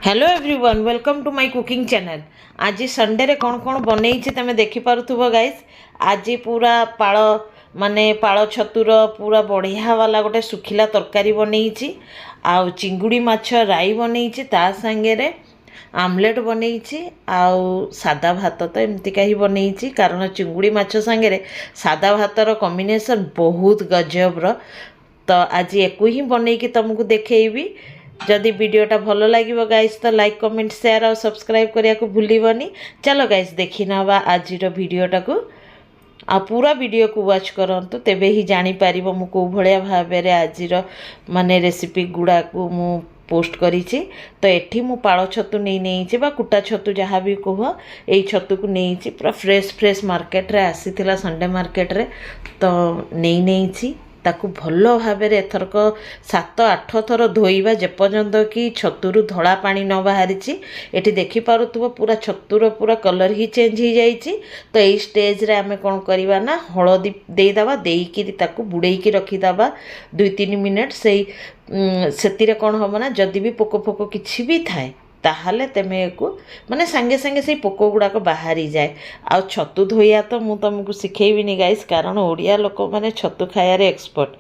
Hello everyone welcome to my cooking channel. आज Sunday रे कौन कौन बनई तुम देखिपे गाइस। आज पूरा पाड़ माने पाड़ छतुर पूरा बढ़िया वाला गोटे सुखिला तरकारी बनई आउ चिंगुड़ी माछ राई बनई ता सांगे आमलेट बनई आउ सादा भात तो एमती ही बनई कारण चिंगुड़ी माछ सांगे सादा भातर कॉम्बिनेशन बहुत गजबर। तो आज एको ही बनई तुमको देखी। जदि वीडियोटा भल लगे गाइस तो लाइक कमेंट शेयर और सब्सक्राइब करने को भूलनी। चलो गाइस देखी ना आज वीडियोटा को आ पूरा वीडियो को वॉच करंतु तेबे ही जानी पारिबो मु को भलिया भाबेरे आजिर माने रेसिपी गुडा को मु पोस्ट करिछि। तो एठी मु पाळ छतु नहीं बा कुटा छतु जहाँ भी कह यही छतु को नहीं पूरा फ्रेश फ्रेश मार्केट रे आसीथिला संडे मार्केट रे तो नहीं ताकू भल भाव एथरक 7-8 थर धोइबा जेपर्यंत कि छतुरु धड़ा पानी न बाहरी। एठी देखि पारुथबो पूरा छतुर पूरा कलर ही चेंज हो जाइछि। तो यही स्टेज रे आमे कोन करिबा ना हळदी देइदबा देइकि ताकू बुड़ेइकि रखिदबा 2-3 मिनिट। सेतिरे कोन हो ना जदि भी पोको फोको किछि भी थाए ताहले तेमे को माने सांगे सांगे से पोको गुड़ाक बाहरी जाए। आ छतु धोइया तो मु तुमको शिखेबिनी गाइस कारण ओडिया लोक माने छतु खायार एक्सपर्ट।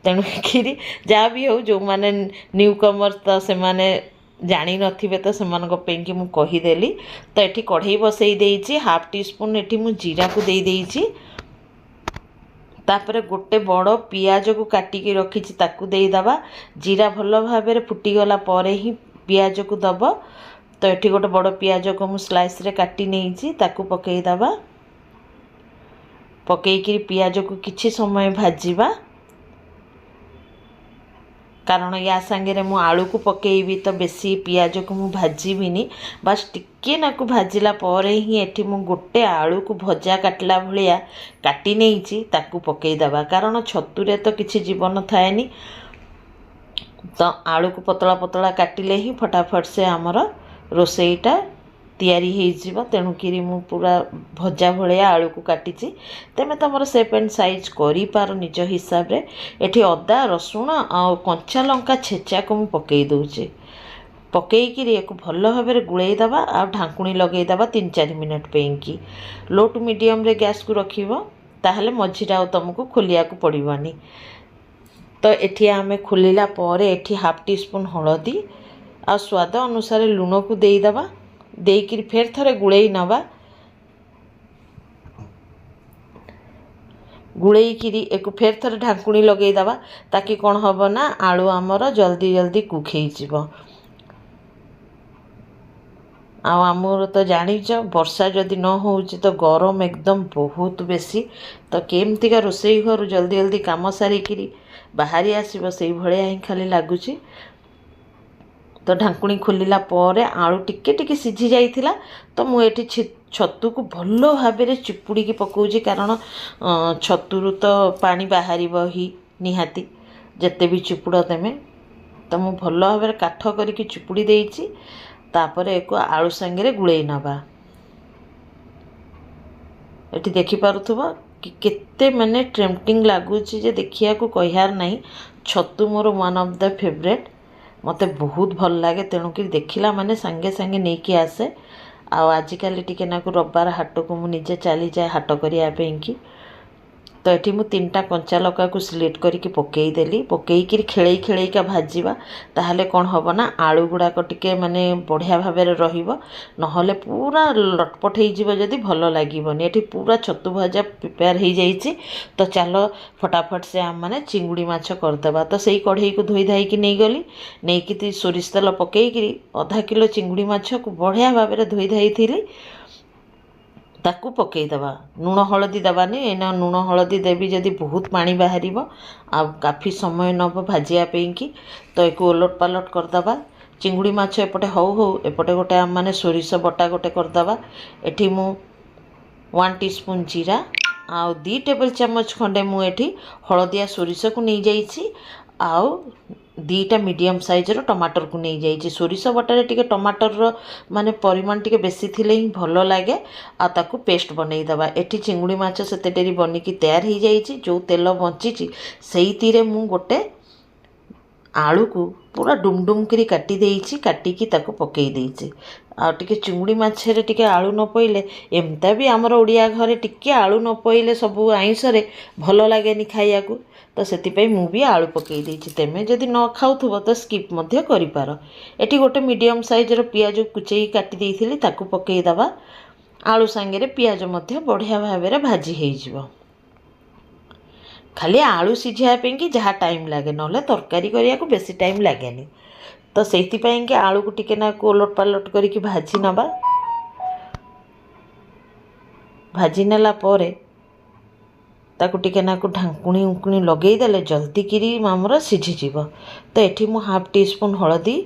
तेणुकि जहाँ भी हो जो माने न्यू कमर तो से माने जानी नथिबे तो सेमानक पे कि मु कहीदेली। तो एठी कढ़ई बसई देइछि 1/2 टी स्पून एठी मु जीरा को दे देइछि। तापर गोटे बड़ पियाज को काटिकी रखी ताकू देदबा। जीरा भल भाव फुटीगला परे ही पियाज को दब। तो ये गोटे बड़ पियाज को मु स्लाइस रे काटी नहीं ताकू पकईदबा। पकईकि पियाज को किछि समय भाजीबा कारण या सांगे मु आलू को पकेबी तो बेसी पियाज को मु भाजीबिनी बस टिके नाकू भाजिला परे ही एठी मु गोटे आलू को भजा काटला भलिया काटी नहीं ताकू पकईदबा कारण छतुरे तो किछि जीवन थाएनी। तो आलू को पतला पतला काटिले ही फटाफट से आमर रोसईटा तैयारी हो। तेणुकि मु पूरा भजा भलिया आलू को काटी तेमे तुम शेप एंड साइज करि पार निज हिसाब रे। एठी अदा रसुण आ कंचा लंका छेचा को मु पकई दउचे। पकईकि एक भल भाव गुड़ेदबा आ ढांकुणी लगेदबा 3-4 मिनट पेंकी लो टू मीडियम रे गैस को रखिबो ताहले मझीरा तुमको खोलिया को पड़िबनी। तो एठी आमे खोलिला परे एठी 1/2 टी स्पून हळदी आ स्वाद अनुसार लूण को देइदबा। देइकि फेर थरे गुळेई नबा। गुळेइकि एक फेर थरे ढांकुणी लगेइदबा ताकि कोन हबो ना आलू आमर जल्दी जल्दी कुक हेइजिबो। आमर तो जानिच वर्षा जदि न होउची तो गरम एकदम बहुत बेसी। तो केमतिका रोसई घर जल्दी जल्दी काम सारिकी बाहरी आसब से भाया ही खाली लगुच। तो ढांकुणी खोलिला परे आलू टिके टिके सिझी जाइथिला। तो मुझे छतु को भल भाव चिपुड़ी की पकाउछि कारण छतुरु तो पानी बाहर ही निहाती जेते भी चिपुड़ तेमे। तो मु भल भाव काठ करके चिपुड़ी देइछि। तापर एक आलू सांगे गुड़े नबा। एठी देखि पारुथबो कि केते माने टेम्पटिंग लगुच देखिया को कहार नहीं। छतु मोर वन ऑफ द फेवरेट मते बहुत भल लगे। तेणुकि देखिला माने सांगे सांगे नहीं कि आसे। आजिकल टिके नाकु रविवार हाट को मु निजे चली जाए हाट करिया कि। तो ये मुझे 3टा कंचा लका को सिलेक्ट करके पकईदेली। पकईकि खेलई खेलईका भाजवा ताहले कौन हम ना आलू गुड़ाक टिके माने बढ़िया भाव रहिबो नहले पूरा लटपट हो जदि भल लगिबनी। एठी पूरा छतु भजा प्रिपेयर हो जाइछि। तो चलो फटाफट से आम मैंने चिंगुड़ी माछ करदेबा। तो सही कढ़ई को धोई धाई नहीं गली नहीं सोरिष तेल पकईकि आधा किलो चिंगुड़ी माछ को बढ़िया भाव धोई धाई थी ताकू पकईदबा। लूण हलदी दबानी एना लूण हलदी देवी जदि बहुत पानी बाहर आ काफ़ी समय नब भाजियापी कि। तो एक ओलट पालट करदबा। चिंगुड़ी माछ एपटे हौ हौ एपटे गोटे आम मैंने सोरिष बटा गोटे करदबा। एठी मु 1 टीस्पून जीरा आ 2 टेबल चामच खंडे मु एठी हलदिया सोरिष को नहीं जाइछि। आउ 2टा मीडियम साइजर टमाटर को नहीं जाइए। सोरिष बटारे टिके टमाटर माने परिमाण टिके बेसी थिले ही भल लगे आ ताकू पेस्ट बनईदबा। एठी चिंगुड़ी माछ सेते डेरी बनिकी तैयार हो जाइए। जो तेल बंची सेइतिरे मु गोटे आलू को पूरा डुमडुम करी काटी देइछि काटिकी ताको पकई देइछि आ टिके चिंगुड़ी माछरे टिके आलू न पइले एमता भी आमर ओडिया घरे टिके आलू न पइले सबु आइंसरे भल लागेनी खाइया को तो से मु भी आलू पकई देइछि तेमे जदि न खाउथबो तो स्किप मध्य करि पारो एठी गोटे मीडियम साइज रो पियाज कुचेई काटी देइथिली ताको पकई दबा आलू सांगे पियाज मध्य बढ़िया भाव में भाजी हो जिवो खाली आलू सिझाया कि जहाँ टाइम लगे ना तरकारी करिया को बेसी टाइम लगे तो से कि आलू को टिके ना ओलट पालट करके भाजी नवा भाजी नेला परे ताकू टिके ना ढांकुणी उंकुणी लगेदेले जल्दी किरी आमर सिझीज तो ये मु हाफ टी स्पून हलदी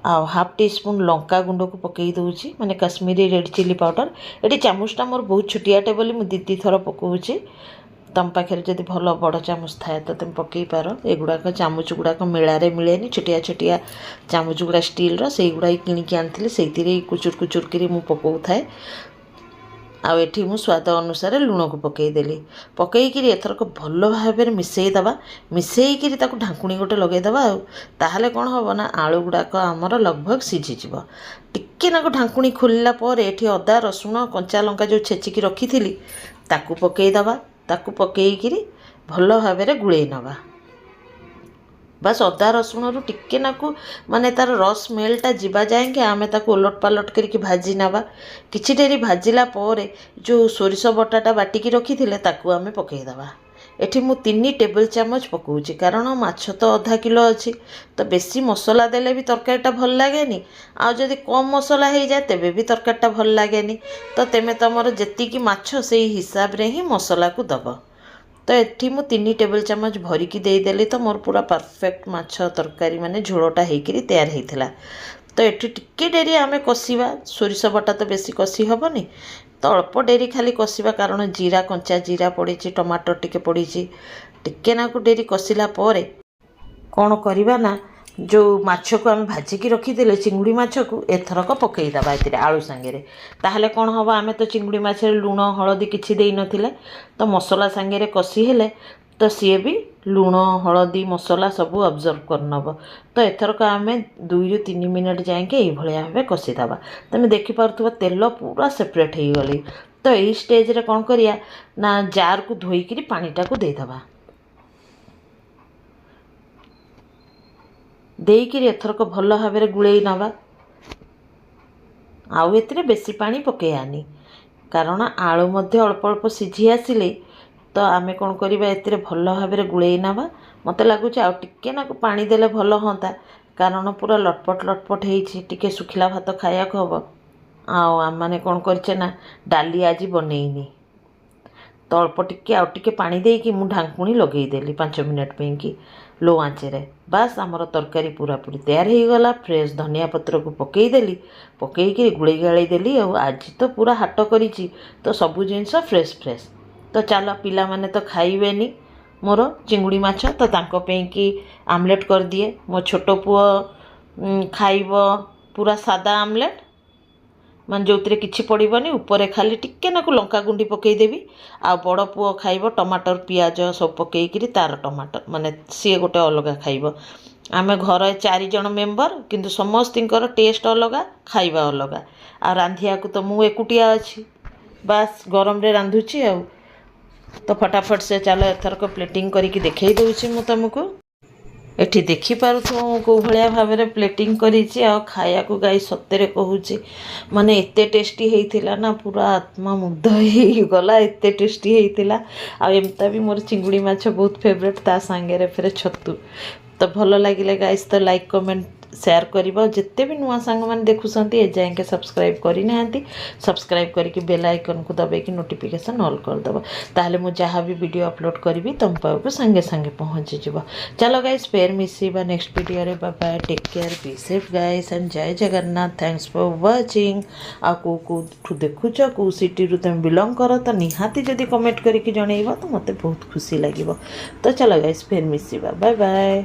आ हाफ टी स्पून लंका गुंड को पकई दूची माने कश्मीरी रेड चिली पाउडर ये चामचटा मोर बहुत छोटियाटे बोली मुझे दी थर पकाऊँगी तुम पाखे जब भल बड़ चामच थाए तो तुम पकई पार एगुड़ाक चामच गुड़ाक मेलारे मिलेनि छोटिया छोटिया चामच गुड़ा स्टील से गुड़ा किणिकी आनी से कुचुर कुचुर करी मु पकाऊ थाए आठी मु स्वाद अनुसार लुण को पकईदेली पकईकि एथरक भल भाव में मिसईदबा मिसईकि ढांकुणी गोटे लगेदबा ताहले कौन हम ना आलू गुड़ाक आमर लगभग सिझीज टिके ना ढांकुणी खोलला एठी अदा रसुण कंचा लंका जो छेचिकी रखी थी ताकू पकईदबा ताकू पकईकि भल भाव में गुड़े नवा बस अदा रसुण रु टिके नाकू माने तार रस स्मेलटा जीवा जाएंगे आमे ताकू ओलट पालट करके भाजी नवा किछि डेरी भाजिला परे जो सोरिष बटाटा बाटिकी रखी थिले ताकू आमे पकई दबा एठी मु 3 टेबल चामच पकाउछि कारण माछ तो आधा किलो अछि तो बेसी मसला देले भी तरकारीटा भल लागेनी आ जदि कम मसला हो जाए तेबे भी तरकारीटा भल लागेनी तो तेमे तमर जेतिकी माछ सेही हिसाब रे ही मसला को दबो तो ये मु 3 टेबल चामच भरिकी देदेली तो मोर पूरा परफेक्ट माछ तरकारी माने झोलटा होकर तैयार होता तो ये टिके डेरी आमे कषिबा सोरिष बटा तो बेसी कषि हेनी तो अल्प डेरी खाली कषिबा कारण जीरा कंचा जीरा पड़ी टमाटर टिके पड़ी टिके नाकू डेरी कषिला परे कौन करवा ना जो माछ को आम भाजिकी रखीदे चिंगुड़ी माछ को एथरक पकईदबा ये आलू सांगे ताहले कौन हम आम तो चिंगुड़ी माछ लुण हलदी किसी दे नथिले तो मसला सांगे कषि हेले तो सी भी लुण हलदी मसला सब ऑब्जर्व करनब तो एथरक आम 2 ରୁ 3 मिनट जाएंगे ये भाव कषिदबा तुम देखिपु तेल पूरा सेपरेट हो गली तो यही स्टेज रे कौन करिया ना जार को धोईकी पानीटा को देदबा देईकिरी एथरक भल भाव में गुड़े नवा आउ एतिरे बेसी पानी पकेयानी कारण आलू मध्य अल्प अल्प सिझी आसिले तो आमे कौन करवा एतिरे भल भाव में गुड़े नवा मते लगुच आ टिके ना पानी देले भल होता कारण पूरा लटपट लटपट होइछि टिके सुखिला भात खाया हम आम मैंने कौन करछे ना डाली आज बनईनी तो अल्प टिके आउ टिके पानी देकी मु ढांकुणी लगेदेली 5 मिनट पे कि लो आँचे बास आमर तरकारी पूरा पूरी तैयार हो गला फ्रेश धनिया पत्र को पकईदेली पकईकि गुड़े गाड़ी देली आज तो पूरा हाट करी तो सबू जिनस फ्रेश फ्रेश तो चल पिला माने तो खाइबेनी मोर चिंगुड़ी माछ तो तांको पे कि आमलेट कर दिए मो छोटो पुओ खाइब पूरा सादा आमलेट मान जो किसी पड़ोनी उपरे खाली टिके नाकू लंका गुंडी पकईदेवी आ बड़ पुओ खाइब टमाटर पियाज सब पकईकि तार टमाटर माने सी गोटे अलग खाइब आमे घर 4 जन मेम्बर किंतु समस्तर टेस्ट अलग खाइबा अलग आ रांधिया को तो मु एकुटिया अच्छी बास गरम रे रांधुची आ तो फटाफट से चलो एथरक प्लेटिंग करके देखई दूची मु तुमको एठी देखी पारुथु को भलिया भाव में प्लेटिंग करी खाया को गाई सत्य कहूँ माने एते टेस्टी होइथिला ना पूरा आत्मा मुग्ध हो गला एते टेस्टी होइथिला आ एमता भी मोर चिंगुड़ी माछ बहुत फेवरेट ता सांगे फिर छतु तो भल लगे गाइस तो लाइक कमेंट शेयर करिबा जिते भी नुआ सांग मैंने देखुंत ए जाए सब्सक्राइब करना सब्सक्राइब करके बेल आइकन को दबाई नोटिफिकेशन ऑल करदब ताहले मु जहाँ भी वीडियो अपलोड करी तुम पाक संगे संगे पहुँची जीव चलो गाइस फेर मिसिबा नेक्स्ट वीडियो रे bye bye take care be safe guys and जय जगन्नाथ थैंक्स फॉर वाचिंग आ को देखुच को सिटी रु तुम बिलोंग कर तो निहाती जदि कमेंट करके जनइबा तो मते बहुत खुशी लगे तो चलो गाइस फेर मिसिबा बाय बाय।